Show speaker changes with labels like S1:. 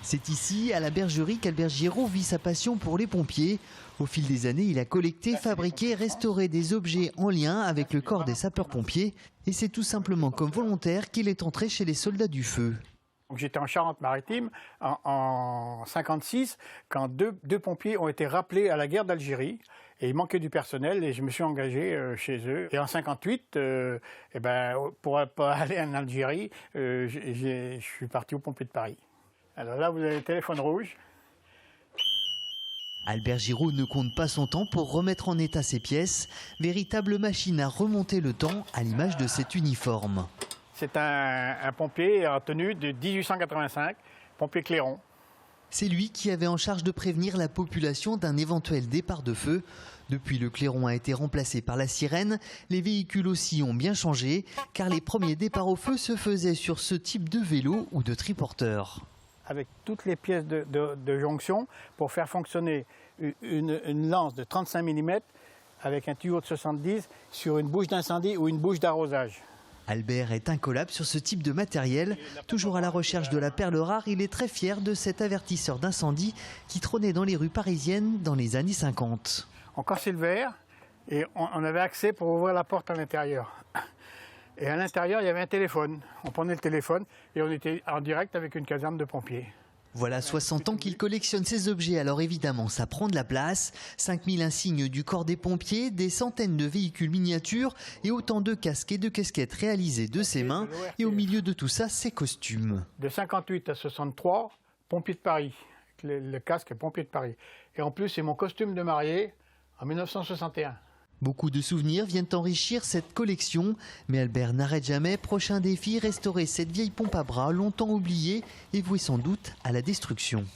S1: C'est ici, à la bergerie, qu'Albert Giraud vit sa passion pour les pompiers. Au fil des années, il a collecté, fabriqué, restauré des objets en lien avec le corps des sapeurs-pompiers. Et c'est tout simplement comme volontaire qu'il est entré chez les soldats du feu.
S2: J'étais en Charente-Maritime en 1956 quand deux pompiers ont été rappelés à la guerre d'Algérie. Et il manquait du personnel et je me suis engagé chez eux. Et en 1958, pour aller en Algérie, je suis parti aux pompiers de Paris. Alors là, vous avez le téléphone rouge.
S1: Albert Giraud ne compte pas son temps pour remettre en état ses pièces. Véritable machine à remonter le temps à l'image de cet uniforme.
S2: C'est un pompier en tenue de 1885, pompier clairon.
S1: C'est lui qui avait en charge de prévenir la population d'un éventuel départ de feu. Depuis, le clairon a été remplacé par la sirène. Les véhicules aussi ont bien changé, car les premiers départs au feu se faisaient sur ce type de vélo ou de triporteur.
S2: Avec toutes les pièces de jonction pour faire fonctionner une lance de 35 mm avec un tuyau de 70 sur une bouche d'incendie ou une bouche d'arrosage.
S1: Albert est incollable sur ce type de matériel. Toujours à la recherche de la perle rare, il est très fier de cet avertisseur d'incendie qui trônait dans les rues parisiennes dans les années 50.
S2: On cassait le verre et on avait accès pour ouvrir la porte à l'intérieur. Et à l'intérieur, il y avait un téléphone. On prenait le téléphone et on était en direct avec une caserne de pompiers.
S1: Voilà 60 ans qu'il collectionne ces objets, alors évidemment ça prend de la place. 5000 insignes du corps des pompiers, des centaines de véhicules miniatures et autant de casques et de casquettes réalisées de ses mains. Et au milieu de tout ça, ses costumes.
S2: De 58 à 63, pompier de Paris. Le casque pompier de Paris. Et en plus, c'est mon costume de mariée en 1961.
S1: Beaucoup de souvenirs viennent enrichir cette collection, mais Albert n'arrête jamais. Prochain défi, restaurer cette vieille pompe à bras longtemps oubliée et vouée sans doute à la destruction.